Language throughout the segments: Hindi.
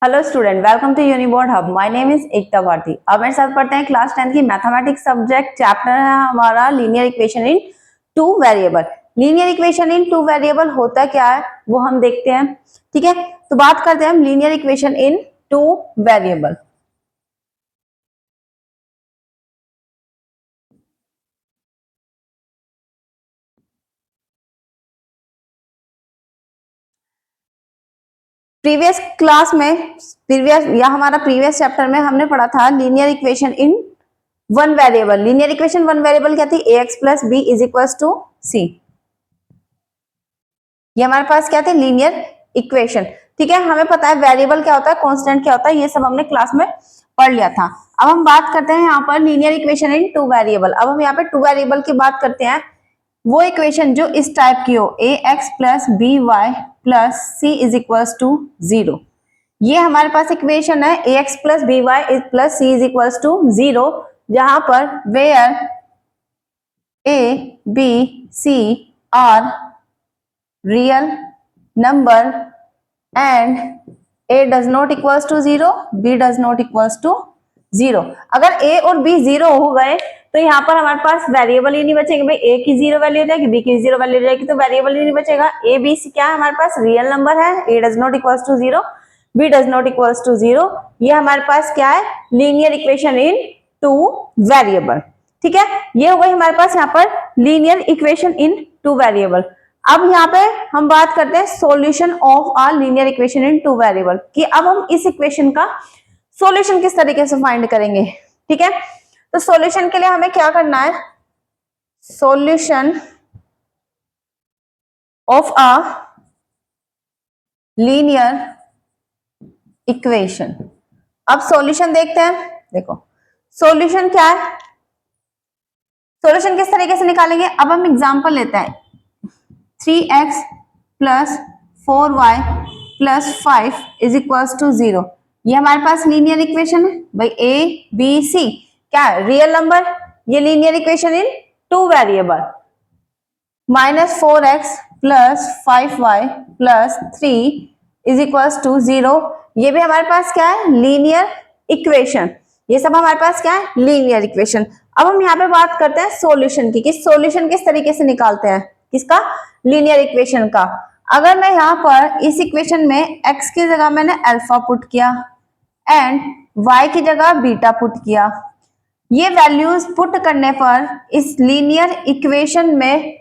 Hello student, welcome to Uniboard hub. My name is Ekta Bharti. अब मेरे साथ पढ़ते हैं क्लास 10 की मैथमेटिक्स सब्जेक्ट। चैप्टर है हमारा linear equation in two variable. Linear equation in two variable होता क्या है वो हम देखते हैं। ठीक है, तो बात करते हैं हम linear equation in two variable. Previous class में हमारा प्रीवियस चैप्टर में हमने पढ़ा था linear equation in one variable. Linear equation one variable क्या थी? ax plus B is equal to C. ये हमारे पास क्या थे? Linear equation. ठीक है, हमें पता है वेरिएबल क्या होता है, कांस्टेंट क्या होता है, ये सब हमने क्लास में पढ़ लिया था। अब हम बात करते हैं यहाँ पर linear equation in two variable. अब हम यहाँ पे टू वेरिएबल की बात करते हैं। वो इक्वेशन जो इस टाइप की हो, A X plus B Y plus C is equal to 0। ये हमारे पास इक्वेशन है A X plus B Y plus C is equal to 0, जहां पर where A B C are real number and a does not equals to 0, b does not equals to 0। अगर a और b 0 हो गए तो यहाँ पर हमारे पास वेरिएबल ही नहीं बचेंगे। भाई a की 0 वैल्यू हो जाएगी, b की 0 वैल्यू हो जाएगी, तो वेरिएबल ही नहीं बचेगा। a b c क्या है? हमारे पास रियल नंबर है। a does not equals to 0, b does not equals to 0। ये हमारे पास क्या है? Linear equation in two variable. ठीक है, ये हो गई हमारे पास यहाँ पर linear equation in two variable. अब यहाँ पे हम बात करते हैं solution of a linear equation in two variable, कि अब हम इस इक्वेशन का सॉल्यूशन किस तरीके से फाइंड करेंगे। ठीक है, तो सॉल्यूशन के लिए हमें क्या करना है? Solution of a linear equation. अब सॉल्यूशन देखते हैं। देखो सॉल्यूशन क्या है, सॉल्यूशन किस तरीके से निकालेंगे। अब हम एग्जांपल लेते हैं 3x plus 4y plus 5 is equal to 0। ये हमारे पास लीनियर इक्वेशन है। भाई a b c क्या है? Real number. ये linear equation in two variable. Minus 4x plus 5y plus 3 is equal to 0। ये भी हमारे पास क्या है? Linear equation. ये सब हमारे पास क्या है? Linear equation. अब हम यहाँ पे बात करते हैं सॉल्यूशन की, कि सॉल्यूशन किस तरीके से निकालते हैं। किसका? लीनियर इक्वेशन का। अगर मैं यहाँ पर इस इक्वेशन में x की जगह मैंने अल्फा पुट किया एंड y की जगह बीटा पुट किया, ये वैल्यूज पुट करने पर इस लीनियर इक्वेशन में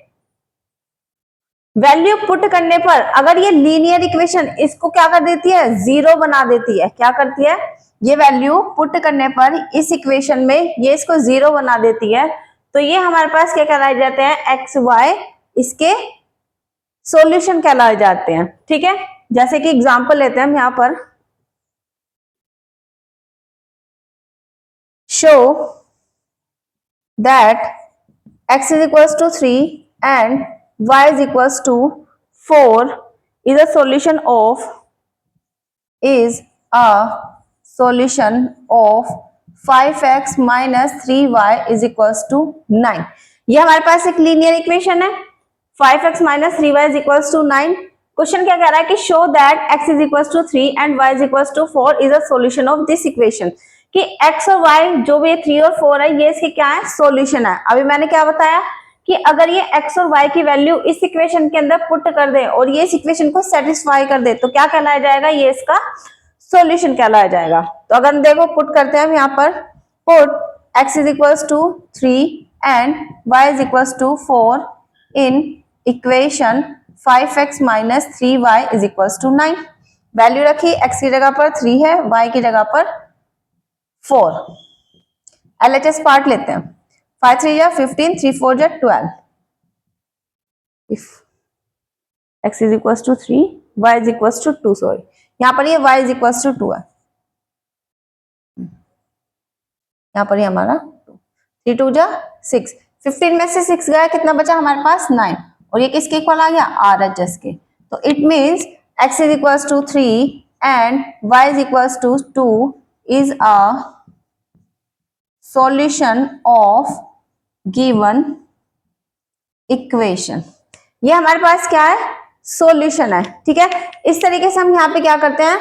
वैल्यू पुट करने पर अगर ये लीनियर इक्वेशन इसको क्या कर देती है? जीरो बना देती है। क्या करती है? ये वैल्यू पुट करने पर इस इक्वेशन में ये इसको जीरो बना देती है, तो ये हमारे पास क्या कहलाए जाते हैं? एक्स वाई इसके सॉल्यूशन कहलाए जाते हैं। ठीक है, जैसे कि एग्जांपल लेते हैं हम यहाँ पर, show that x is equals to 3 and y is equals to 4 is a solution of 5x minus 3y is equals to 9। ये हमारे पास एक लीनियर इक्वेशन है। 5x minus 3y is equals to 9। Question क्या कह रहा है कि show that x is equals to 3 and y is equals to 4 is a solution of this equation, कि x और y जो भी 3 और 4 है ये इसके क्या है? सॉल्यूशन है। अभी मैंने क्या बताया कि अगर ये x और y की वैल्यू इस इक्वेशन के अंदर पुट कर दे और ये इस इक्वेशन को सेटिस्फाई कर दे तो क्या कहलाया जाएगा? ये इसका सॉल्यूशन कहलाया जाएगा। तो अगर देखो पुट करते हैं हम यहाँ पर, put x is equals to 3 and y is equals to 4 in equation 5x minus 3y is equals to 9। Value रखी, x की जगह पर 3 है, y की जगह पर 4। LHS पार्ट लेते हैं। 5 3 या 15, 3 4 या 12। If x is equals to 3, y is equals to 2, sorry यहाँ पर ये y is equals to 2 है, यहाँ पर ये हमारा 3 2 जा 6। 15 में से 6 गया, कितना बचा हमारे पास? 9। और ये किसके इक्वल आ गया? RHS के। तो it means x is equals to 3 and y is equals to 2 is a solution of given equation. ये हमारे पास क्या है? सॉल्यूशन है। ठीक है, इस तरीके से हम यहाँ पे क्या करते हैं?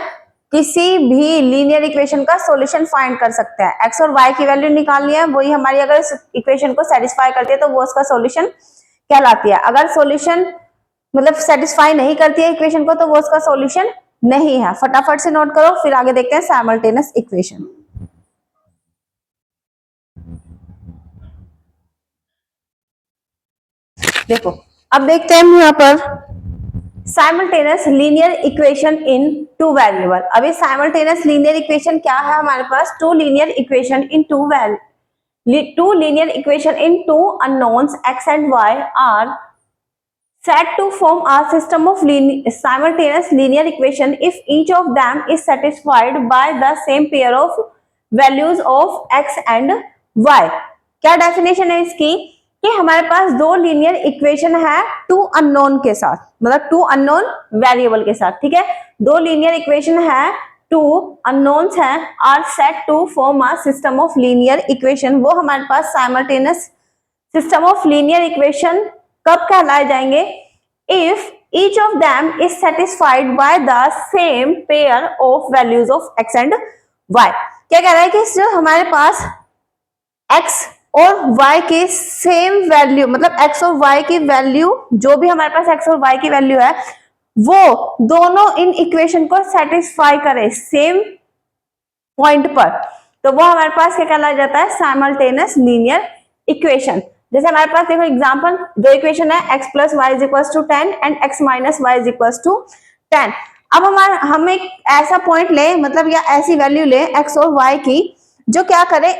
किसी भी लीनियर इक्वेशन का सॉल्यूशन फाइंड कर सकते हैं। एक्स और वाई की वैल्यू निकालनी है, वही हमारी अगर इक्वेशन को सेटिस्फाई करती है तो वो उसका सॉल्यूशन कहलाती है। अगर सॉल्यूशन मतलब सेटिस्फाई नहीं करती है इक्वेशन को तो वो उसका सॉल्यूशन नहीं है। फटाफट से नोट करो, फिर आगे देखते हैं साइमल्टेनियस इक्वेशन। देखो अब देखते हैं हम यहाँ पर simultaneous linear equation in two variable. अभी साइमल्टेनियस लीनियर इक्वेशन क्या है हमारे पास? Two linear equation in two linear equation in two unknowns x and y are said to form a system of simultaneous linear equation if each of them is satisfied by the same pair of values of x and y। क्या डेफिनेशन है इसकी कि हमारे पास दो लीनियर इक्वेशन है टू अननोन के साथ, मतलब टू अननोन वेरिएबल के साथ। ठीक है, दो लीनियर इक्वेशन है, टू अननोन्स हैं, are set to form a system of linear equation. वो हमारे पास simultaneous system of linear equation कब कहलाए जाएंगे? If each of them is satisfied by the same pair of values of x and y. क्या कह रहा है कि जो हमारे पास एक्स और y की सेम वैल्यू, मतलब x और y की वैल्यू, जो भी हमारे पास x और y की वैल्यू है वो दोनों इन इक्वेशन को सेटिस्फाई करे सेम पॉइंट पर, तो वो हमारे पास क्या कहलाया जाता है? Simultaneous linear equation. जैसे हमारे पास देखो एग्जांपल, दो इक्वेशन है x plus Y is equal to 10 and x minus Y is equal to 10। अब हम एक ऐसा पॉइंट ले, मतलब या ऐसी वैल्यू ले x और y की जो क्या करे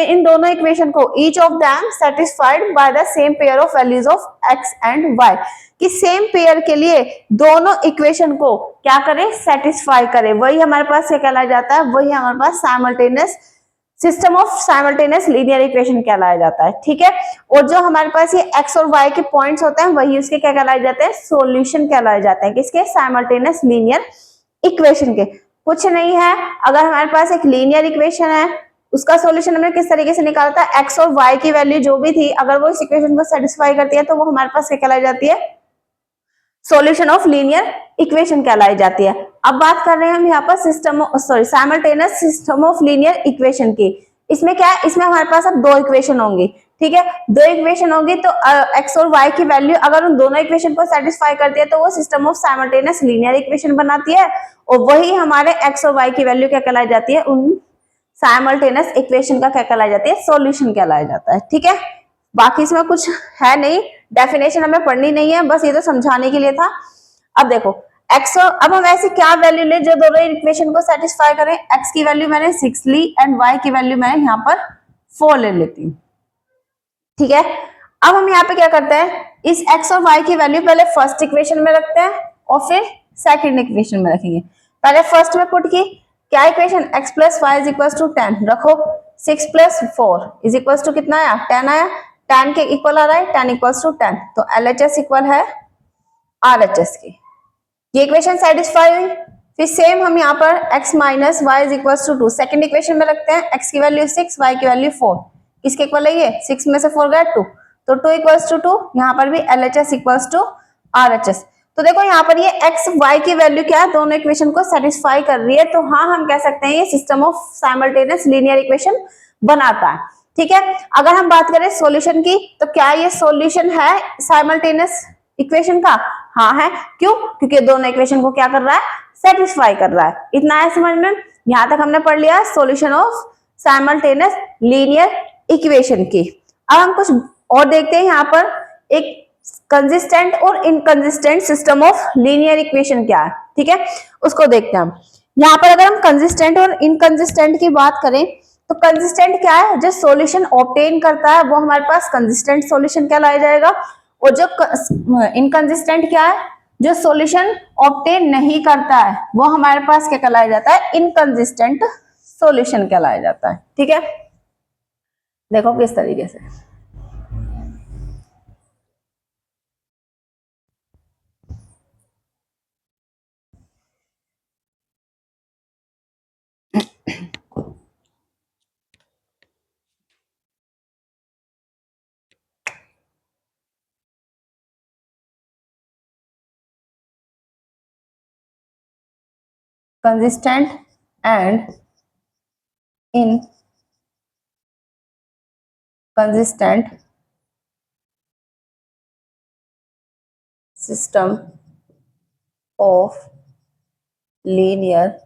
इन दोनों इक्वेशन को each of them satisfied by the same pair of values of x and y, कि सेम पेयर के लिए दोनों इक्वेशन को क्या करे? सेटिस्फाई करे। वही हमारे पास क्या कहलाया जाता है? वही हमारे पास simultaneous system of simultaneous linear equation कहलाया जाता है। ठीक है, और जो हमारे पास ये x और y के पॉइंट्स होते हैं वही उसके क्या कहलाए जाते हैं? सॉल्यूशन कहलाए जाते हैं। किसके? साइमल्टेनियस लीनियर इक्वेशन के। कुछ नहीं है, अगर हमारे पास एक लीनियर इक्वेशन है उसका सॉल्यूशन हमने किस तरीके से निकाला था? एक्स और वाई की वैल्यू जो भी थी अगर वो इस इक्वेशन को सेटिस्फाई करती है तो वो हमारे पास क्या कहलाई जाती है? सॉल्यूशन ऑफ लीनियर इक्वेशन कहलाई जाती है। अब बात कर रहे हैं हम यहाँ पर simultaneous system of linear equation की। इसमें क्या है? इसमें हमारे पास अब दो इक्वेशन होंगी। ठीक है, दो इक्वेशन होगी तो एक्स और वाई की वैल्यू अगर उन दोनों इक्वेशन को सेटिस्फाई करती है तो वो system of simultaneous linear equation बनाती है, और वही हमारे एक्स और वाई की वैल्यू क्या कहलाई जाती है? उन साइमल्टेनियस इक्वेशन का क्या कहलाया जाता है? सॉल्यूशन कहलाया जाता है। ठीक है, बाकी इसमें कुछ है नहीं, डेफिनेशन हमें पढ़नी नहीं है, बस ये तो समझाने के लिए था। अब देखो एक्स, अब हम ऐसी क्या वैल्यू ले जो दोनों इक्वेशन को सेटिस्फाई करें? एक्स की वैल्यू मैंने 6 ली एंड वाई की वैल्यू मैंने यहाँ पर 4 ले लेती हूँ। ठीक है, अब हम यहाँ पे क्या करते हैं? इस एक्स और वाई की वैल्यू पहले फर्स्ट इक्वेशन में रखते हैं और फिर सेकंड इक्वेशन में रखेंगे। पहले फर्स्ट में पुट की क्या equation? x plus Y is equal to 10 रखो, 6 प्लस 4 इज इक्वल टू कितना आया? 10 आया। 10 के इक्वल आ रहा है, 10 इक्वल टू 10, तो LHS इक्वल है RHS की। ये इक्वेशन सेटिस्फाई हुई। फिर सेम हम यहाँ पर x minus Y is equal to 2 second equation में रखते हैं। x की वैल्यू 6, y की वैल्यू 4, किसके इक्वल है ये? 6 में से 4 गया 2, तो 2 इक्वल्स टू 2, यहाँ पर भी LHS इक्वल्स टू RHS। तो देखो यहाँ पर ये x y की वैल्यू क्या है? दोनों इक्वेशन को सेटिस्फाई कर रही है, तो हाँ हम कह सकते हैं ये system of simultaneous linear equation बनाता है। ठीक है, अगर हम बात करें सॉल्यूशन की तो क्या ये सॉल्यूशन है साइमल्टेनियस इक्वेशन का? हाँ है। क्यों? क्योंकि दोनों इक्वेशन को क्या कर रहा है? सेटिस्फाई कर रहा है। इतना है समझ में? यहां तक हमने पढ़ लिया solution of simultaneous linear equation की। अब हम कुछ और देखते हैं। यहाँ पर एक कंसिस्टेंट और inconsistent system of linear equation क्या है? ठीक है, उसको देखते हैं हम। यहाँ पर अगर हम कंसिस्टेंट और इनकंसिस्टेंट की बात करें तो कंसिस्टेंट क्या है? जो सॉल्यूशन ऑब्टेन करता है वो हमारे पास कंसिस्टेंट सॉल्यूशन कहलाया जाएगा, और जो इनकंसिस्टेंट क्या है? जो सॉल्यूशन ऑब्टेन नहीं करता है वो हमारे पास क्या कहलाया जाता है? इनकंसिस्टेंट सॉल्यूशन कहलाया जाता है। ठीक है, देखो किस तरीके से। Consistent and inconsistent system of linear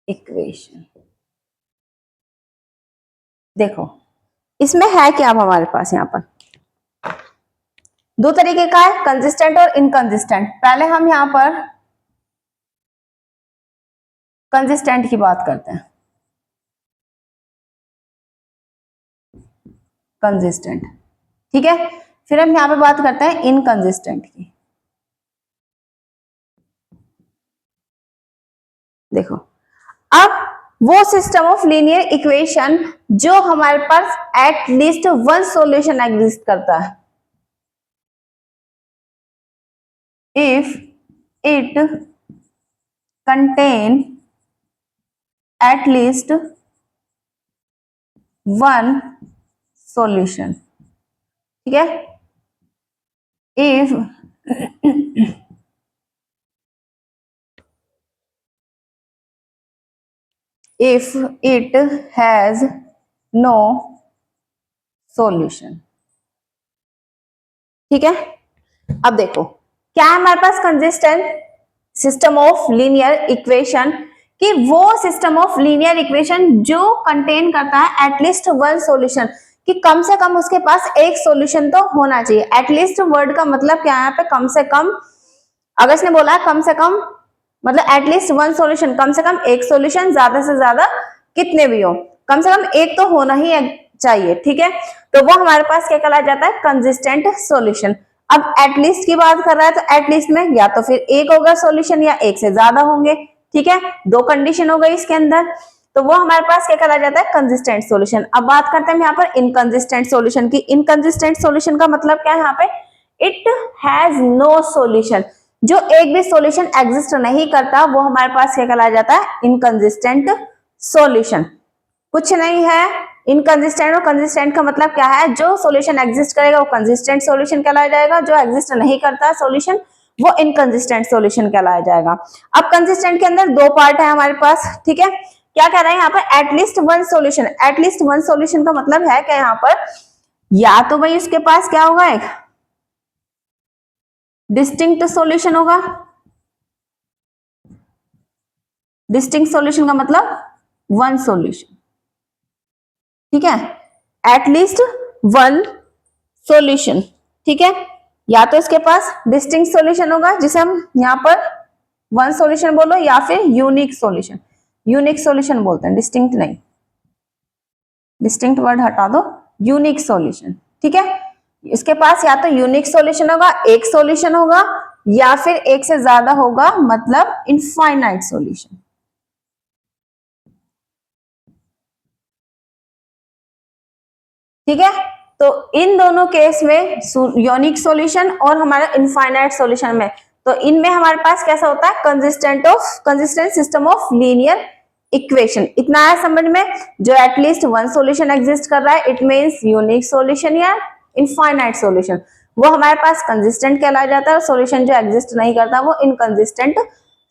equation. देखो इसमें है क्या, अब हमारे पास यहां पर दो तरीके का है, कंसिस्टेंट और इनकंसिस्टेंट। पहले हम यहां पर कंसिस्टेंट की बात करते हैं, कंसिस्टेंट, ठीक है। फिर हम यहां पे बात करते हैं इनकंसिस्टेंट की। देखो अब वो सिस्टम ऑफ लीनियर इक्वेशन जो हमारे पास at least one solution exist करता है, if it contain at least one solution, ठीक है। If if it has no solution, ठीक है। अब देखो क्या है हमारे पास consistent system of linear equation, कि वो सिस्टम ऑफ लीनियर इक्वेशन जो कंटेन करता है एटलीस्ट वन सॉल्यूशन, कि कम से कम उसके पास एक सॉल्यूशन तो होना चाहिए। एटलीस्ट वर्ड का मतलब क्या है यहाँ पे, कम से कम। अगर इसने बोला है कम से कम मतलब एटलीस्ट वन सॉल्यूशन, कम से कम एक सॉल्यूशन, ज्यादा से ज्यादा कितने भी हो, कम से कम एक तो होना ही चाहिए, ठीक है। तो वो हमारे पास क्या कहलाया जाता है, कंसिस्टेंट सॉल्यूशन। अब एटलीस्ट की बात कर रहा है तो एटलीस्ट में या तो फिर एक होगा सॉल्यूशन या एक से ज्यादा होंगे, ठीक है। दो कंडीशन हो गई इसके अंदर, तो वो हमारे पास क्या कहलाया जाता है, कंसिस्टेंट सॉल्यूशन। अब बात करते हैं यहाँ पर इनकंसिस्टेंट सॉल्यूशन की। इनकंसिस्टेंट सॉल्यूशन का मतलब क्या है यहाँ पे, इट हैज नो सॉल्यूशन, जो एक भी सॉल्यूशन एग्जिस्ट नहीं करता, वो हमारे पास क्या कहलाया जाता है, इनकंसिस्टेंट सॉल्यूशन। कुछ नहीं है, इनकंसिस्टेंट और कंसिस्टेंट का मतलब क्या है, जो सॉल्यूशन एग्जिस्ट करेगा वो कंसिस्टेंट सॉल्यूशन कहलाया जाएगा, जो एग्जिस्ट नहीं करता सॉल्यूशन वो इनकंसिस्टेंट सॉल्यूशन कहलाया जाएगा। अब कंसिस्टेंट के अंदर दो पार्ट है हमारे पास, ठीक है। क्या कह रहे हैं यहाँ पर, at least one solution. At least one solution का मतलब है क्या यहाँ पर, या तो भाई उसके पास क्या होगा, एक डिस्टिंक्ट सॉल्यूशन होगा। डिस्टिंक्ट सॉल्यूशन का मतलब वन सॉल्यूशन, ठीक है। एटलीस्ट वन सॉल्यूशन, ठीक है। या तो इसके पास डिस्टिंक्ट सॉल्यूशन होगा जिसे हम यहाँ पर वन सॉल्यूशन बोलो, या फिर यूनिक सॉल्यूशन। यूनिक सॉल्यूशन बोलते हैं, डिस्टिंक्ट नहीं, डिस्टिंक्ट वर्ड हटा दो, यूनिक सॉल्यूशन, ठीक है। इसके पास या तो यूनिक सॉल्यूशन होगा, एक सॉल्यूशन होगा, या फिर एक से ज्यादा होगा, मतलब इनफाइनाइट सॉल्यूशन, ठीक है। तो इन दोनों केस में यूनिक सॉल्यूशन और हमारा इनफाइनाइट सॉल्यूशन में, तो इनमें हमारे पास कैसा होता है, consistent system of linear equation. इतना है समझ में, जो एटलीस्ट वन सॉल्यूशन एग्जिस्ट कर रहा है, इट मींस यूनिक सॉल्यूशन या इनफाइनाइट सॉल्यूशन, वो हमारे पास कंसिस्टेंट कहलाया जाता है। और सॉल्यूशन जो एग्जिस्ट नहीं करता वो इनकंसिस्टेंट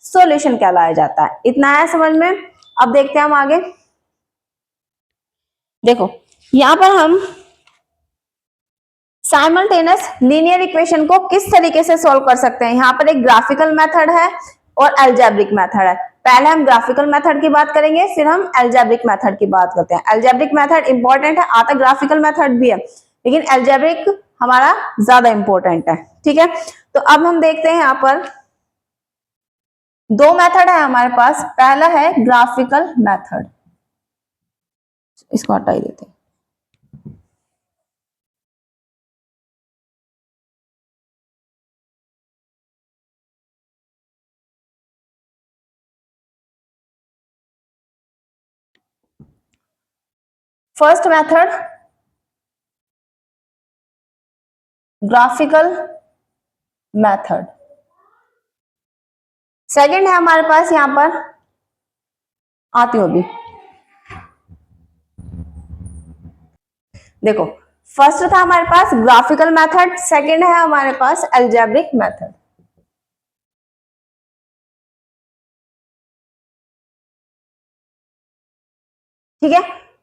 सॉल्यूशन कहलाया जाता है। इतना है समझ में। अब देखते हैं हम आगे। देखो यहां पर हम साइमल्टेनियस लीनियर इक्वेशन को किस तरीके से सॉल्व कर सकते हैं। यहाँ पर एक ग्राफिकल मेथड है और एल्जेब्रिक मेथड है। पहले हम ग्राफिकल मेथड की बात करेंगे, फिर हम एल्जेब्रिक मेथड की बात करते हैं। एल्जेब्रिक मेथड इंपॉर्टेंट है, आता ग्राफिकल मेथड भी है, लेकिन एल्जेब्रिक हमारा ज्यादा इंपॉर्टेंट है, ठीक है। तो अब हम देखते हैं, यहाँ पर दो मेथड है हमारे पास। पहला है ग्राफिकल मेथड, इसको हटा ही देते हैं। First method graphical method, second है हमारे पास यहां पर, आती हो भी देखो, फर्स्ट था हमारे पास ग्राफिकल मेथड, सेकंड है हमारे पास एल्जेब्रिक मेथड। ठीक है,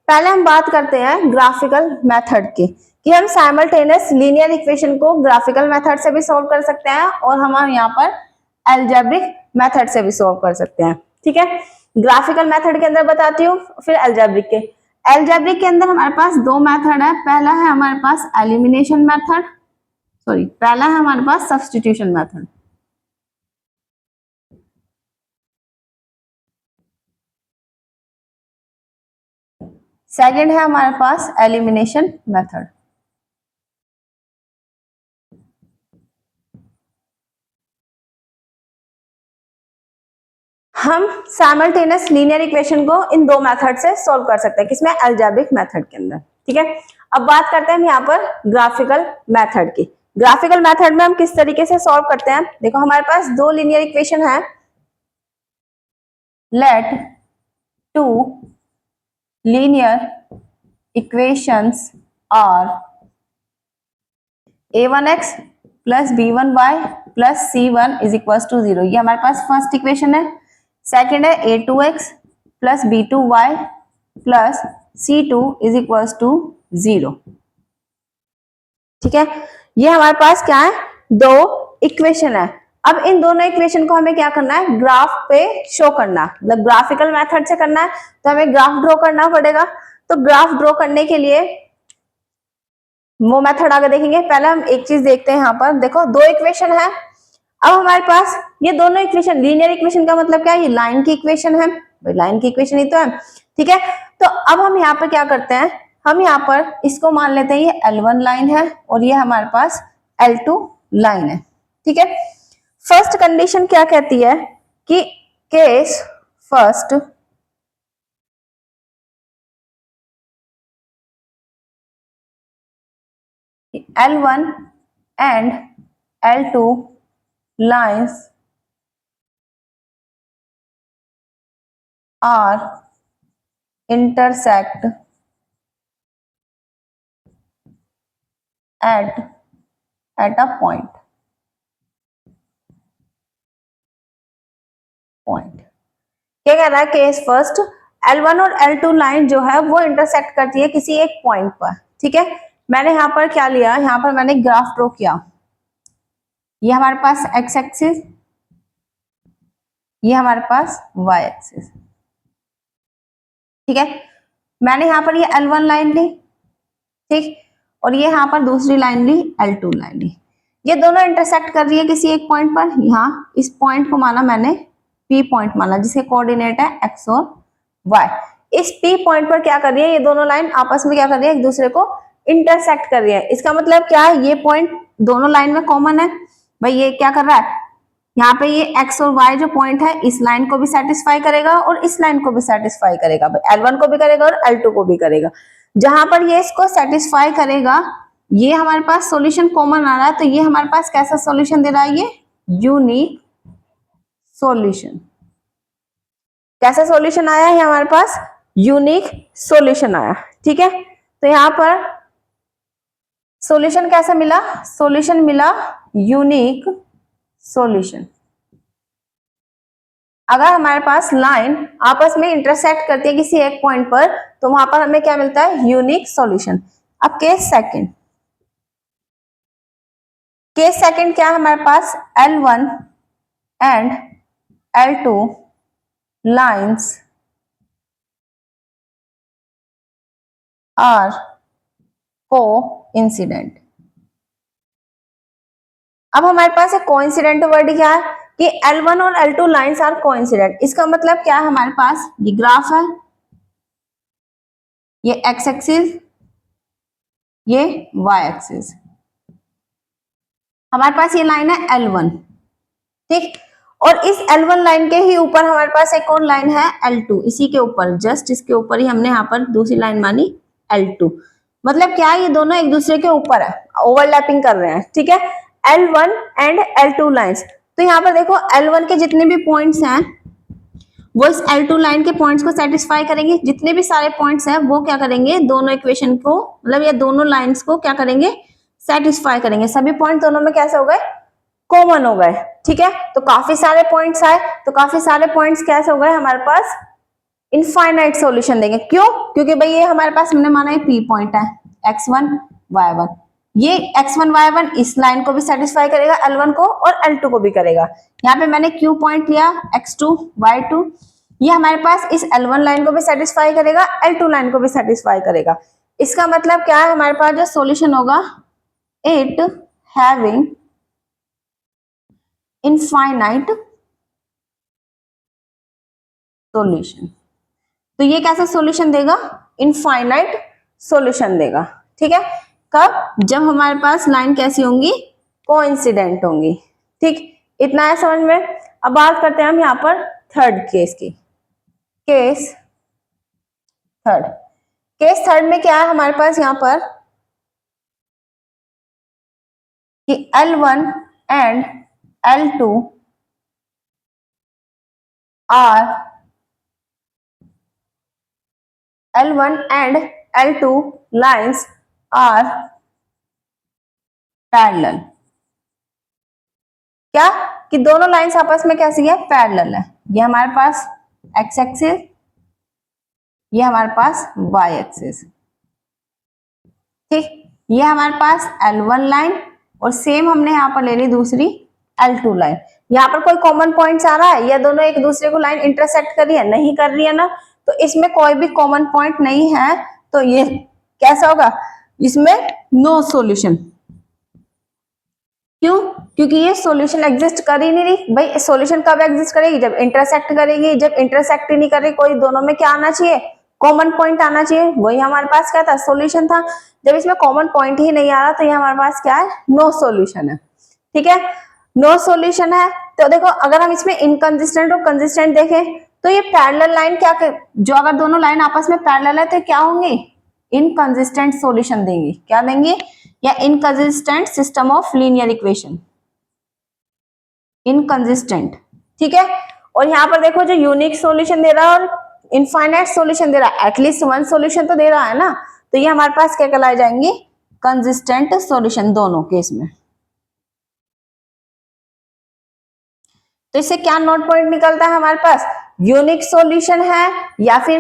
पहले हम बात करते हैं ग्राफिकल मेथड की, कि हम साइमल्टेनियस लीनियर इक्वेशन को ग्राफिकल मेथड से भी सॉल्व कर सकते हैं और हम यहाँ पर अलजेब्रिक मेथड से भी सॉल्व कर सकते हैं। ठीक है, ग्राफिकल मेथड के अंदर बताती हूँ, फिर अलजेब्रिक के। अलजेब्रिक के अंदर हमारे पास दो मेथड है, पहला है हमारे पास एलिमिनेशन मेथड, पहला है हमारे पास सब्स्टिट्यूशन मेथड। सेकंड है हमारे पास एलिमिनेशन मेथड। हम साइमल्टेनियस लीनियर इक्वेशन को इन दो मेथड से सॉल्व कर सकते हैं, किसमें, अलजेब्रिक मेथड के अंदर। ठीक है, अब बात करते हैं हम यहाँ पर ग्राफिकल मेथड की। ग्राफिकल मेथड में हम किस तरीके से सॉल्व करते हैं, देखो हमारे पास दो लीनियर इक्वेशन है, let two linear equations are a1x plus b1y plus c1 is equal to 0, ये हमारे पास फर्स्ट इक्वेशन है। सेकेंड है a2x plus b2y plus c2 is equal to 0। ठीक है, ये हमारे पास क्या है, दो इक्वेशन है। अब इन दोनों इक्वेशन को हमें क्या करना है, ग्राफ पे शो करना, मतलब ग्राफिकल मेथड से करना है, तो हमें ग्राफ ड्रॉ करना पड़ेगा। तो ग्राफ ड्रॉ करने के लिए वो मेथड आगे देखेंगे, पहले हम एक चीज देखते हैं। यहाँ पर देखो दो इक्वेशन है, अब हमारे पास ये दोनों इक्वेशन, लीनियर इक्वेशन का मतलब क्या है, ये लाइन की इक्वेशन है, भाई लाइन की इक्वेशन ही तो है। ठीक है, तो अब हम यहाँ पर क्या करते हैं, हम यहाँ पर इसको मान लेते हैं ये L1 लाइन है और ये हमारे पास L2 लाइन है। ठीक है, फर्स्ट कंडीशन क्या कहती है कि case first L1 and L2 lines are intersect at a point क्या कह रहा है, केस फर्स्ट L1 और L2 लाइन जो है वो इंटरसेक्ट करती है किसी एक पॉइंट पर। ठीक है, मैंने यहाँ पर क्या लिया, यहाँ पर मैंने ग्राफ ड्रॉ किया, ये हमारे पास एक्स एक्सिस, ये हमारे पास वाई एक्सिस। ठीक है, मैंने यहाँ पर ये L1 लाइन ली, ठीक, और ये यहाँ पर दूसरी लाइन ली, L2 लाइन ली, ये दोनों इंटरसेक्ट कर रही है किसी एक पॉइंट पर। यहाँ इस पॉइंट को माना मैंने P पॉइंट माना, जिसके कोऑर्डिनेट है x और y। इस P पॉइंट पर क्या कर रही है, ये दोनों लाइन आपस में क्या कर रही है, एक दूसरे को इंटरसेक्ट कर रही है। इसका मतलब क्या है, ये पॉइंट दोनों लाइन में कॉमन है, भाई ये क्या कर रहा है, यहाँ पे ये x और y जो पॉइंट है इस लाइन को भी सेटिस्फाई करेगा और इस लाइन को भी सेटिस्फाई करेगा, L1 को भी करेगा और L2 को भी करेगा। जहां पर ये इसको सेटिस्फाई करेगा, ये हमारे पास सॉल्यूशन कॉमन आ रहा है, तो ये हमारे पास कैसा सॉल्यूशन दे रहा है, ये यूनिक सॉल्यूशन। कैसा सॉल्यूशन आया है हमारे पास, यूनिक सॉल्यूशन आया। ठीक है, तो यहाँ पर सॉल्यूशन कैसा मिला, सॉल्यूशन मिला यूनिक सॉल्यूशन। अगर हमारे पास लाइन आपस में इंटरसेक्ट करती है किसी एक पॉइंट पर, तो वहां पर हमें क्या मिलता है, यूनिक सॉल्यूशन। अब केस सेकंड, केस सेकंड क्या है हमारे पास, L1 and L2 lines are coincident. अब हमारे पास एक कोइंसिडेंट वर्ड क्या है कि L1 और L2 लाइंस आर कोइंसिडेंट। इसका मतलब क्या है, हमारे पास ये ग्राफ है, ये एक्स एक्सिस, ये वाई एक्सिस, हमारे पास ये लाइन है L1। ठीक, और इस L1 लाइन के ही ऊपर हमारे पास एक और लाइन है L2, इसी के ऊपर, जस्ट इसके ऊपर ही हमने यहाँ पर दूसरी लाइन मानी L2। मतलब क्या, ये दोनों एक दूसरे के ऊपर है, ओवरलैपिंग कर रहे हैं। ठीक है, L1 एंड L2 लाइंस। तो यहाँ पर देखो L1 के जितने भी पॉइंट्स हैं वो इस L2 लाइन के पॉइंट्स को सेटिस्फाई करेंगे, जितने भी सारे पॉइंट्स हैं वो क्या करेंगे, दोनों इक्वेशन को, मतलब ये दोनों लाइंस को क्या करेंगे, सेटिस्फाई करेंगे। सभी पॉइंट दोनों में कैसे हो गए, कॉमन हो गए। ठीक है, तो काफी सारे पॉइंट्स आए, तो काफी सारे पॉइंट्स कैसे हो गए हमारे पास, इनफाइनाइट सॉल्यूशन देंगे। क्यों? क्योंकि भाई ये हमारे पास हमने माना है पी पॉइंट है, x1 y1, ये x1 y1 इस लाइन को भी सेटिस्फाई करेगा, L1 को और L2 को भी करेगा। यहाँ पे मैंने Q पॉइंट लिया x2 y2, ये हमारे पास इस L1 लाइन को भी सेटिस्फाई करेगा, L2 लाइन को भी सेटिस्फाई करेगा। इसका मतलब क्या है, हमारे पास जो सॉल्यूशन होगा, इट हैविंग इनफाइनाइट सॉल्यूशन। तो ये कैसा सॉल्यूशन देगा? इनफाइनाइट सॉल्यूशन देगा। ठीक है, कब? जब हमारे पास लाइन कैसी होंगी? कोइंसिडेंट होंगी। ठीक, इतना है समझ में। अब बात करते हैं हम यहाँ पर थर्ड केस की। केस थर्ड में क्या है हमारे पास यहाँ पर कि L1 and L2 are L1 and L2 lines are parallel। क्या? कि दोनों लाइंस आपस में कैसी है? पैरेलल है। ये हमारे पास x एक्सिस, ये हमारे पास y एक्सिस। ठीक, ये हमारे पास L1 लाइन और सेम हमने यहाँ पर ले ली दूसरी L2 लाइन। यहाँ पर कोई कॉमन पॉइंट्स आ रहा है या दोनों एक दूसरे को लाइन इंटरसेक्ट कर रही है? नहीं कर रही है ना, तो इसमें कोई भी कॉमन पॉइंट नहीं है, तो ये कैसा होगा? इसमें नो सॉल्यूशन। क्यों? क्योंकि ये सॉल्यूशन एग्जिस्ट कर ही नहीं रही। भाई सॉल्यूशन कब एग्जिस्ट करेगी? जब इंटरसेक्ट करेगी। जब इंटरसेक्ट ही नहीं कर रही, कोई दोनों में क्या आना चाहिए? कॉमन पॉइंट आना चाहिए। वही हमारे पास क्या था? सॉल्यूशन था। जब इसमें कॉमन पॉइंट ही नहीं आ रहा, तो ये हमारे पास क्या है? नो सॉल्यूशन है। ठीक है, नो सॉल्यूशन है। तो देखो, अगर हम इसमें इनकंसिस्टेंट और कंसिस्टेंट देखें, तो ये पैरेलल लाइन क्या जो अगर दोनों लाइन आपस में पैरेलल है तो क्या होंगी? इनकंसिस्टेंट सॉल्यूशन देंगी। क्या देंगे? या inconsistent system of linear equation, inconsistent. ठीक है, और यहाँ पर देखो जो यूनिक सॉल्यूशन दे रहा है और इनफाइनाइट सॉल्यूशन दे रहा है, एटलीस्ट वन सॉल्यूशन तो दे रहा है ना, तो ये हमारे पास क्या कहलाए जाएंगे? कंसिस्टेंट सॉल्यूशन दोनों केस में। तो इससे क्या नोट पॉइंट निकलता है हमारे पास? यूनिक सॉल्यूशन है या फिर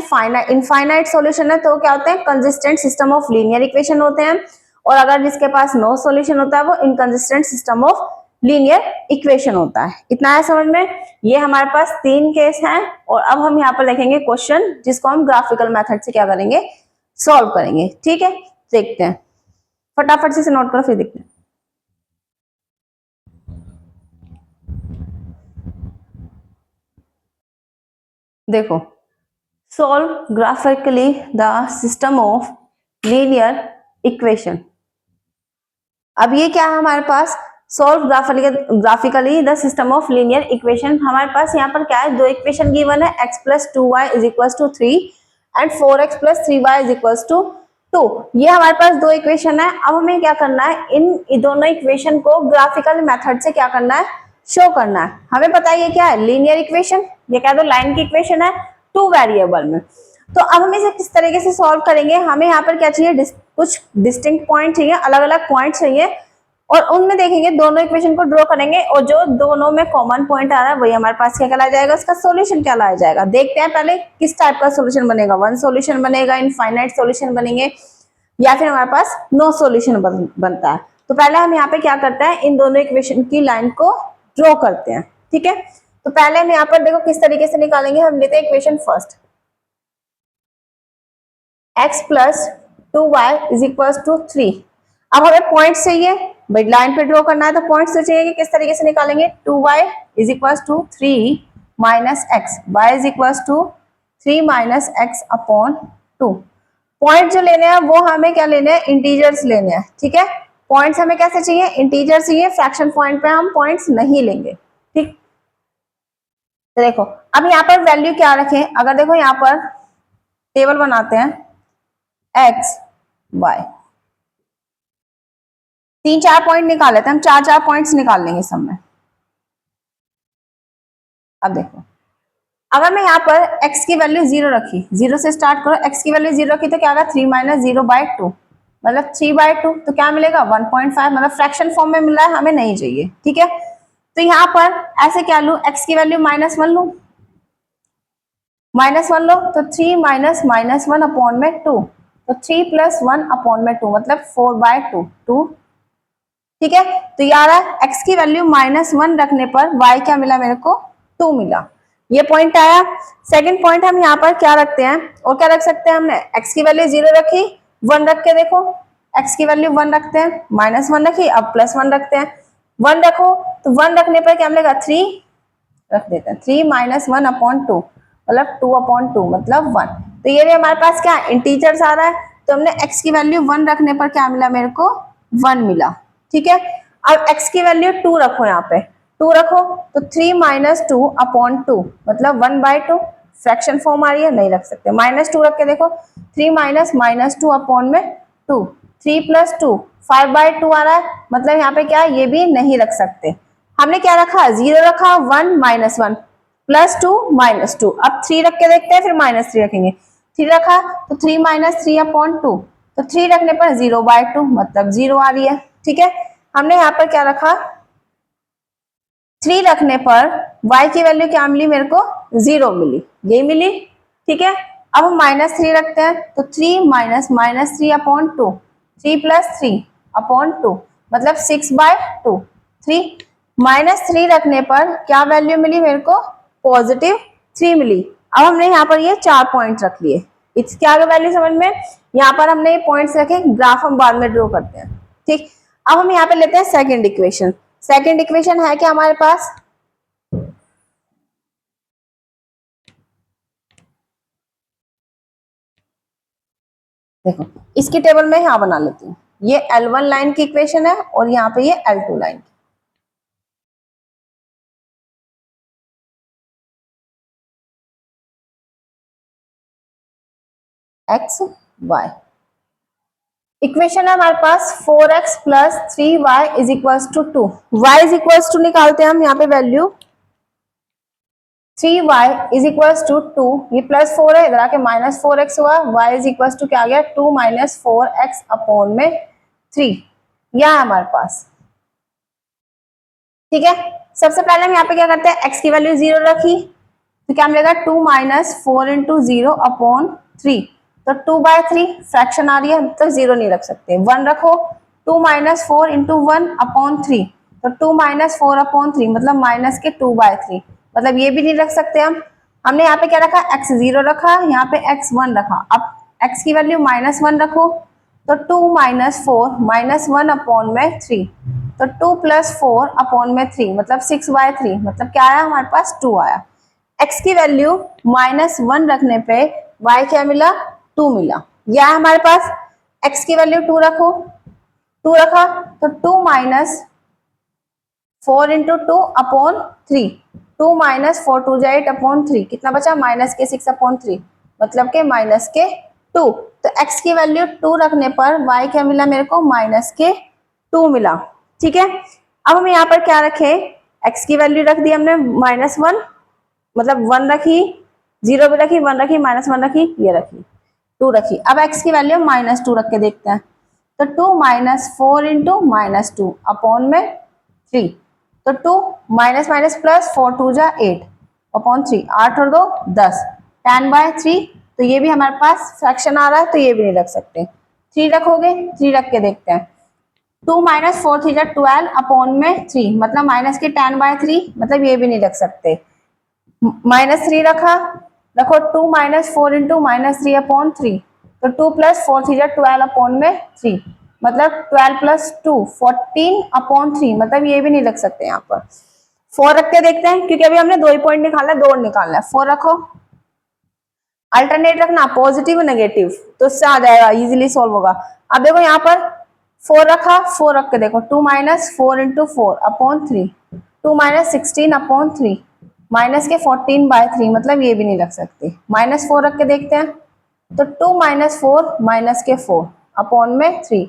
इनफाइनाइट सॉल्यूशन है तो क्या होते हैं? Consistent system of linear equation होते हैं। और अगर जिसके पास नो सॉल्यूशन होता है वो inconsistent system of linear equation होता है। इतना है समझ में। ये हमारे पास 3 केस हैं और अब हम यहाँ पर देखेंगे क्वेश्चन जिसको हम ग्राफिकल मेथड से क्या करेंगे? सॉल्व करेंगे। ठीक है, देखते हैं, फटाफट से नोट करो फिर देखते हैं। देखो, solve graphically the system of linear equation। अब ये क्या है हमारे पास? solve graphically the system of linear equation। हमारे पास यहाँ पर क्या है? दो इक्वेशन गिवन है, x plus 2y is equals to 3 and 4x plus 3y is equals to 2। ये हमारे पास दो इक्वेशन है। अब हमें क्या करना है? इन दोनों इक्वेशन को ग्राफिकल मेथड से क्या करना है? शो करना है। हमें पता है ये क्या है? Linear equation. ये क्या? तो लाइन की इक्वेशन है 2 वेरिएबल में। तो अब हम इसे किस तरीके से सॉल्व करेंगे? हमें यहाँ पर क्या चाहिए? कुछ डिस्टिंक्ट पॉइंट चाहिए, अलग अलग पॉइंट चाहिए और उनमें देखेंगे, दोनों इक्वेशन को ड्रॉ करेंगे और जो दोनों में कॉमन पॉइंट आ रहा है वही हमारे पास क्या कहलाया जाएगा? उसका सॉल्यूशन क्या लाया जाएगा। देखते हैं पहले किस टाइप का सॉल्यूशन बनेगा। वन सॉल्यूशन बनेगा, इनफाइनाइट सॉल्यूशन बनेंगे, या फिर हमारे पास नो सॉल्यूशन बनता है। तो पहले हम यहाँ पे क्या करते हैं? इन दोनों इक्वेशन की लाइन को ड्रॉ करते हैं। ठीक है, तो पहले हम यहाँ पर देखो किस तरीके से निकालेंगे। हम लेते हैं equation first, x plus 2y is equal to 3। अब हमें पॉइंट चाहिए, भाई लाइन पे ड्रॉ करना है तो पॉइंट्स तो चाहिए। कि किस तरीके से निकालेंगे? 2y is equal to 3 minus X, y is equal to 3 minus X upon 2। Point जो लेने हैं वो हमें क्या लेने हैं? इंटीजर्स लेने हैं। ठीक है, पॉइंट्स हमें कैसे चाहिए? इंटीजर चाहिए। फ्रैक्शन पॉइंट पे हम पॉइंट्स नहीं लेंगे। ठीक, तो देखो अब यहाँ पर वैल्यू क्या रखें? अगर देखो यहाँ पर टेबल बनाते हैं, एक्स वाई, 3-4 पॉइंट निकाल लेते हैं हम। 4-4 पॉइंट्स निकाल लेंगे सब में। अब देखो, अगर मैं यहाँ पर x की वैल्यू 0 रखी, 0 से स्टार्ट करो, x की वैल्यू 0 रखी तो क्या होगा? 3 माइनस 0/2, मतलब 3/2। तो क्या मिलेगा? 1.5, मतलब फ्रैक्शन फॉर्म में मिल रहा है, हमें नहीं चाहिए। ठीक है, तो यहाँ पर ऐसे क्या लूं? x की वैल्यू -1 लूं, -1 लो तो 3 माइनस -1 अपॉन में 2, तो 3 + 1 अपॉन में 2 मतलब 4/2 2। ठीक है, तो ये आ रहा है x की वैल्यू -1 रखने पर y क्या मिला मेरे को 2 मिला। ये पॉइंट आया। सेकंड पॉइंट हम यहाँ पर क्या रखते हैं और क्या रख सकते हैं, हमने x की वैल्यू 0 रखी, 1 रख के देखो, x की वैल्यू 1 रखते हैं, -1 रखी, अब +1 रखते हैं, 1 रखो तो 1 रखने पर क्या मिलेगा 3 रख देते हैं, 3 - 1 अपॉन 2 मतलब 2/2 मतलब 1। तो ये भी हमारे पास क्या इंटीजर्स आ रहा है, तो हमने x की वैल्यू 1 रखने पर क्या मिला मेरे को 1 मिला। ठीक है, अब x की वैल्यू 2 रखो, यहाँ पे 2 रखो तो 3 - 2 अपॉन 2 मतलब 1/2, फ्रैक्शन फॉर्म आ रही है, नहीं रख सकते, -2 रख के देखो, 3 -2 अपॉन में 2, 3 + 2 5/2 आ रहा है, मतलब यहाँ पे क्या है ये भी नहीं रख सकते। हमने क्या रखा 0 रखा, 1 - 1 +2 -2, अब 3 रख के देखते हैं, फिर -3 रखेंगे, 3 रखा तो 3 - 3 अपॉन 2, तो 3 रखने पर 0/2 मतलब 0 आ रही है। ठीक है, हमने यहाँ पर क्या रखा 3 रखने पर y की वैल्यू क्या मिली मेरे को 0 मिली, ये मिली। ठीक है, अब हम -3 रखते हैं तो 3 - -3 अपॉन 2, 3 + 3 अपॉन 2 मतलब 6/2, 3 -3 रखने पर क्या वैल्यू मिली मेरे को +3 मिली। अब हमने यहाँ पर ये 4 पॉइंट रख लिए, इसके आगे वैल्यू समझ में, यहाँ पर हमने ये पॉइंट्स रखे, ग्राफ हम बाद में ड्रॉ करते हैं। ठीक, अब हम यहाँ पे लेते हैं सेकंड इक्वेशन। सेकंड इक्वेशन है क्या हमारे पास, देखो इसकी टेबल में यहाँ बना लेती हूँ, ये L1 लाइन की इक्वेशन है और यहाँ पे ये L2 लाइन की। एक्स वाई इक्वेशन है हमारे पास 4x + 3y = 2, y = निकालते हैं हम यहाँ पे वैल्यू 3y = 2, ये +4 है, इधर आके -4x हुआ, y = क्या आ गया 2 - 4x अपॉन में 3, यह है हमारे पास। ठीक है, सबसे पहले हम यहाँ पे क्या करते हैं x की वैल्यू 0 रखी, तो क्या मिलेगा 2 - 4 × 0 अपॉन 3, तो 2/3 फ्रैक्शन आ रही है तो 0 नहीं रख सकते, 1 रखो, 2 - 4 × 1 अपॉन 3, तो 2 - 4 अपॉन 3 मतलब -2/3 मतलब ये भी नहीं रख सकते हम। हमने यहाँ पे क्या रखा x 0 रखा, यहाँ पे x 1 रखा, अब x की वैल्यू -1 रखो, तो 2 - 4 -1 अपॉन में 3, तो 2 + 4 अपॉन में 3 मतलब 6/3 मतलब क्या आया हमारे पास 2 आया। x की वैल्यू -1 रखने पे y क्या मिला 2 मिला, यह है हमारे पास। x की वैल्यू 2 रखो, 2 रखा तो 2 - 4 × 2 अपॉन 3, 2 - 4 2 8 अपॉन 3 कितना बचा -6 अपॉन 3 मतलब के -2, तो x की वैल्यू 2 रखने पर y क्या मिला मेरे को -2 मिला। ठीक है, अब हम यहाँ पर क्या रखें, x की वैल्यू रख दी हमने -1 मतलब 1 रखी, 0 भी रखी, 1 रखी, -1 रखी, ये रखी, 2 रखी, अब x की वैल्यू -2 रख के देखते हैं, तो 2 - 4 × -2 अपॉन में 3, तो 2 माइनस माइनस प्लस 4 2 जा 8 अपॉन 3, 8 और 2 10, 10/3, तो ये भी हमारे पास फ्रैक्शन आ रहा है तो ये भी नहीं रख सकते, 3 रखोगे, 3 रख के देखते हैं, 2 - 4 3 जा 12 अपॉन में 3 मतलब माइनस के 10/3 मतलब ये भी नहीं रख सकते, -3 रखा, रखो 2 - 4 × -3 अपॉन 3, तो 2 + 4 3 जा 12 अपॉन में 3 मतलब 12 + 2 14 अपॉन 3 मतलब ये भी नहीं रख सकते यहाँ पर। 4 रख के देखते हैं क्योंकि अभी हमने 2 ही पॉइंट निकाला है, 2 निकालना है, 4 रखो, अल्टरनेट रखना पॉजिटिव नेगेटिव तो उससे आ जाएगा, इजीली सॉल्व होगा। अब देखो यहाँ पर 4 रखा, 4 रख के देखो 2 - 4 × 4 अपॉन 3, 2 - 16 अपॉन 3 माइनस के 14/3 मतलब ये भी नहीं रख सकते, -4 रख के देखते हैं, तो 2 - 4 माइनस के 4 अपॉन में 3,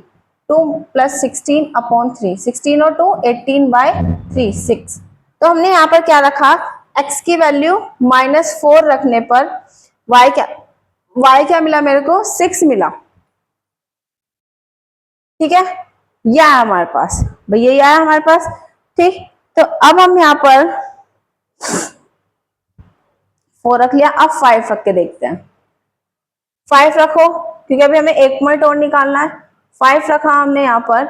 2 + 16 अपॉन 3, 16 और 2 18/3 6, तो हमने यहाँ पर क्या रखा x की वैल्यू -4 रखने पर y क्या मिला मेरे को 6 मिला। ठीक है, यह है हमारे पास, भैया यह है हमारे पास। ठीक, तो अब हम यहाँ पर 4 रख लिया। अब 5 रख के देखते हैं। 5 रखो क्योंकि अभी हमें एक पॉइंट और निकालना है। 5 रखा हमने यहाँ पर,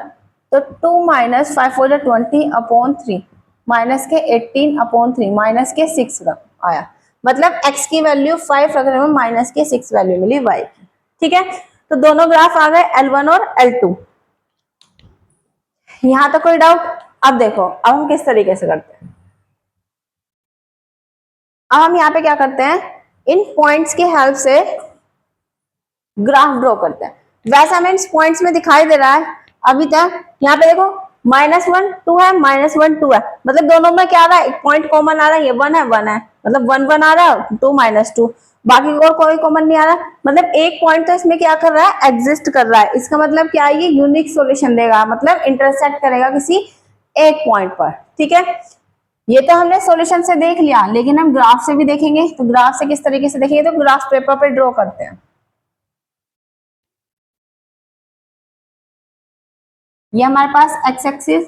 तो 2 माइनस 5 हो जाए 20/3 माइनस के 18/3 माइनस के 6 आया। मतलब x की वैल्यू 5 रखने में माइनस के 6 वैल्यू मिली y की। ठीक है, तो दोनों ग्राफ आ गए L1 और L2। यहां तक कोई डाउट? अब देखो, अब हम किस तरीके से करते हैं। अब हम यहाँ पे क्या करते हैं, इन पॉइंट्स की हेल्प से ग्राफ ड्रॉ करते हैं। वैसे हमें इन पॉइंट्स में दिखाई दे रहा है अभी तक, यहाँ पे देखो -1 2 है, -1 2 है, मतलब दोनों में क्या आ रहा है, एक पॉइंट कॉमन आ रहा है, ये 1 है 1 है, मतलब 1 1 आ रहा है, 2 -2, बाकी और कोई कॉमन नहीं आ रहा। मतलब एक पॉइंट तो इसमें क्या कर रहा है, एग्जिस्ट कर रहा है। इसका मतलब क्या है, ये यूनिक सॉल्यूशन देगा, मतलब इंटरसेक्ट करेगा किसी एक पॉइंट पर। ठीक है, ये तो हमने सॉल्यूशन से देख लिया, लेकिन हम ग्राफ से भी देखेंगे। तो ग्राफ से किस तरीके से देखेंगे, तो ग्राफ पेपर पे ड्रॉ करते हैं। ये हमारे पास एक्स एक्सिस,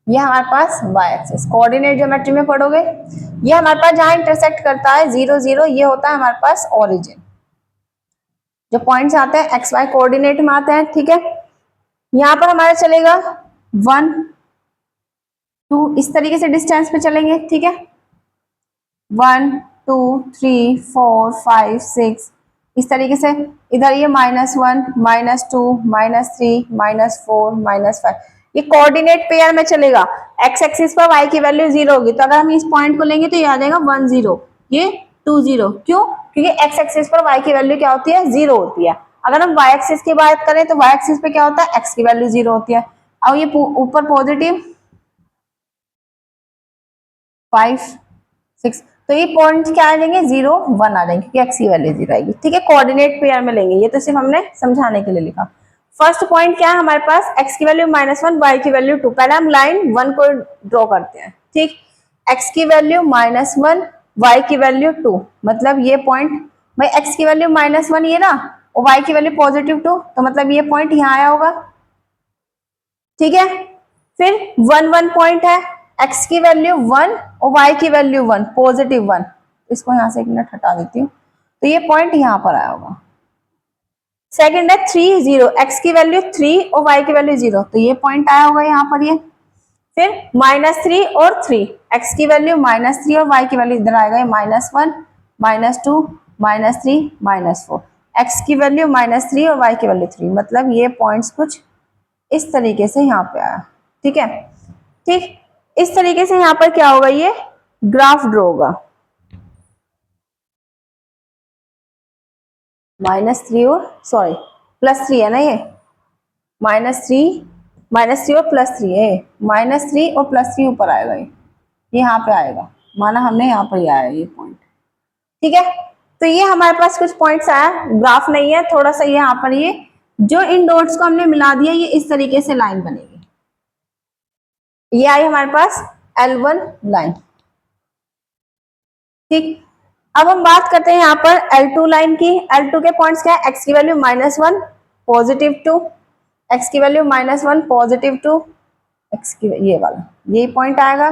ये हमारे पास वाई एक्सिस, कोऑर्डिनेट ज्योमेट्री में पढ़ोगे। ये हमारे पास जहां इंटरसेक्ट करता है 0 0, ये होता है हमारे पास ओरिजिन। जो पॉइंट्स आते हैं एक्स वाई कोऑर्डिनेट में आते हैं। ठीक है, यहां पर हमारा चलेगा 1 2, इस तरीके से डिस्टेंस पे चलेंगे। ठीक है, 1 2 3 4 5 6, इस तरीके से। इधर ये -1 -2 -3 -4 -5, ये कोऑर्डिनेट पेयर में चलेगा। एक्स एक्सिस पर y की वैल्यू 0 होगी, तो अगर हम इस पॉइंट को लेंगे तो ये आ जाएगा 1 0, ये 2 0। क्यों? क्योंकि एक्स एक्सिस पर y की वैल्यू क्या होती है, 0 होती है। अगर हम y एक्सिस की बात करें तो y एक्सिस पे क्या होता है, x की वैल्यू 0 होती है। अब ये ऊपर पॉजिटिव 5 6, तो ये पॉइंट क्या आ जाएंगे, 0 1 आ जाएंगे, क्योंकि एक्स की वैल्यू 0 आएगी। ठीक है, कोऑर्डिनेट पेयर में लेंगे, ये तो सिर्फ हमने समझाने के लिए लिखा। फर्स्ट पॉइंट क्या है हमारे पास, एक्स की वैल्यू -1 वाई की वैल्यू 2। पहले हम लाइन 1 को ड्रॉ करते हैं। ठीक, एक्स की वैल्यू -1 वाई की वैल्यू 2, मतलब ये पॉइंट, भाई एक्स की वैल्यू -1 ये ना, और वाई की वैल्यू +2, तो मतलब ये पॉइंट यहाँ आया होगा। ठीक है, फिर 1 1 पॉइंट है, x की वैल्यू 1 और y की वैल्यू 1 +1, इसको यहां से एक मिनट हटा देती हूँ, तो ये पॉइंट यहां पर आया होगा। सेकंड है 3 0, x की वैल्यू 3 और y की वैल्यू 0, तो ये पॉइंट आया होगा यहाँ पर। ये फिर -3 और 3, x की वैल्यू -3 और y की वैल्यू इधर आएगा, -1 -2 -3 -4, x की वैल्यू -3 और y की वैल्यू 3, मतलब ये पॉइंट्स कुछ इस तरीके से यहाँ पे आया। ठीक है, ठीक, इस तरीके से यहाँ पर क्या होगा, ये ग्राफ ड्रॉ होगा। -3 और सॉरी +3 है ना, ये -3 और +3 है, -3 और +3 ऊपर आएगा, ये यहाँ पे आएगा, माना हमने यहाँ पर ही आया ये पॉइंट। ठीक है, तो ये हमारे पास कुछ पॉइंट्स आया, ग्राफ नहीं है, थोड़ा सा यहाँ पर ये जो इन डॉट्स को हमने मिला दिया, ये इस तरीके से लाइन बनेगी। ये आई हमारे पास L1 लाइन। ठीक, अब हम बात करते हैं यहाँ पर L2 लाइन की। L2 के पॉइंट्स क्या है, x की वैल्यू -1 +2, x की वैल्यू -1 +2, x की ये वाला ये पॉइंट आएगा।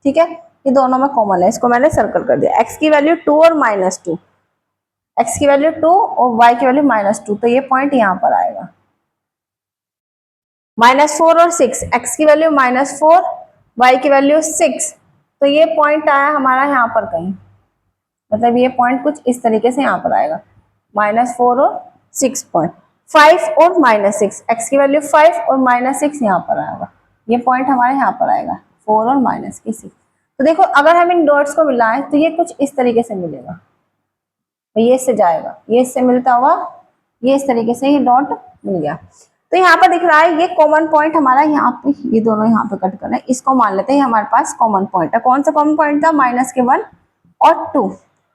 ठीक है, ये दोनों में कॉमन है, इसको मैंने सर्कल कर दिया। x की वैल्यू 2 और -2, x की वैल्यू 2 और y की वैल्यू -2, तो ये पॉइंट यहाँ पर आएगा। -4 और 6, x की वैल्यू -4 y की वैल्यू 6, तो ये पॉइंट आया हमारा यहाँ पर कहीं, मतलब ये पॉइंट कुछ इस तरीके से यहाँ पर आएगा। -4 और 6 पॉइंट, 5 और -6, x की वैल्यू 5 और -6 यहाँ पर आएगा, ये पॉइंट हमारे यहाँ पर आएगा 4 और -6। तो देखो, अगर हम इन डॉट्स को मिलाएं तो ये कुछ इस तरीके से मिलेगा, तो ये इससे जाएगा, ये इससे मिलता हुआ, ये इस तरीके से ये डॉट मिल गया। तो यहाँ पर दिख रहा है ये कॉमन पॉइंट हमारा, यहाँ पे ये दोनों यहाँ पे कट कर रहे हैं, इसको मान लेते हैं हमारे पास कॉमन पॉइंट है। कौन सा कॉमन पॉइंट था, -1 और 2।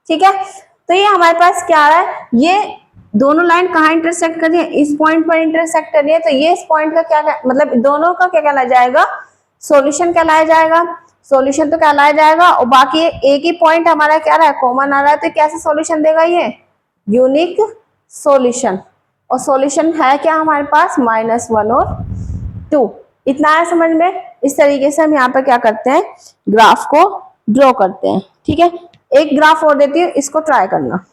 ठीक है, तो ये हमारे पास क्या आ रहा है, ये दोनों लाइन कहाँ इंटरसेक्ट कर रही है, इस पॉइंट पर इंटरसेक्ट कर रही है, तो ये इस पॉइंट का क्या मतलब दोनों का क्या कहलाया जाएगा, सॉल्यूशन कहलाया जाएगा। सॉल्यूशन तो कहलाया जाएगा, और बाकी एक ही पॉइंट हमारा क्या रहा है, कॉमन आ रहा है, तो कैसे सॉल्यूशन देगा, ये यूनिक सॉल्यूशन। और सॉल्यूशन है क्या हमारे पास, -1 और 2। इतना है समझ में। इस तरीके से हम यहाँ पर क्या करते हैं, ग्राफ को ड्रॉ करते हैं। ठीक है, एक ग्राफ और देती हूँ, इसको ट्राई करना।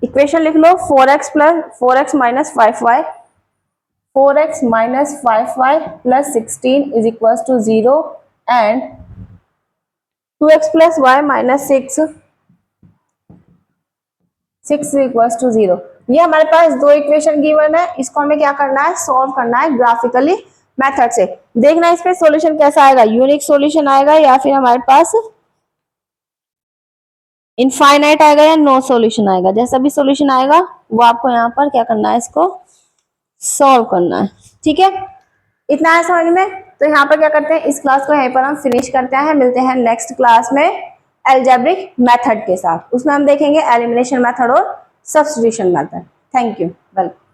इक्वेशन लिख लो 4x minus 5y, 4x minus 5y plus 16 is equal to 0 and 2x plus Y minus 6 is equal to 0। ये हमारे पास दो इक्वेशन गिवन है, इसको हमें क्या करना है, सॉल्व करना है ग्राफिकली मेथड से। देखना इस पे सॉल्यूशन कैसा आएगा, यूनिक सॉल्यूशन आएगा या फिर हमारे पास इनफाइनाइट आएगा या नो सॉल्यूशन आएगा। जैसा भी सॉल्यूशन आएगा वो आपको यहाँ पर क्या करना है, इसको सॉल्व करना है। ठीक है, इतना है समझ में। तो यहाँ पर क्या करते हैं, इस क्लास को यहीं पर हम फिनिश करते हैं। मिलते हैं नेक्स्ट क्लास में एल्जेब्रिक मेथड के साथ, उसमें हम देखेंगे एलिमिनेशन मेथड और substitution method. Thank you, welcome.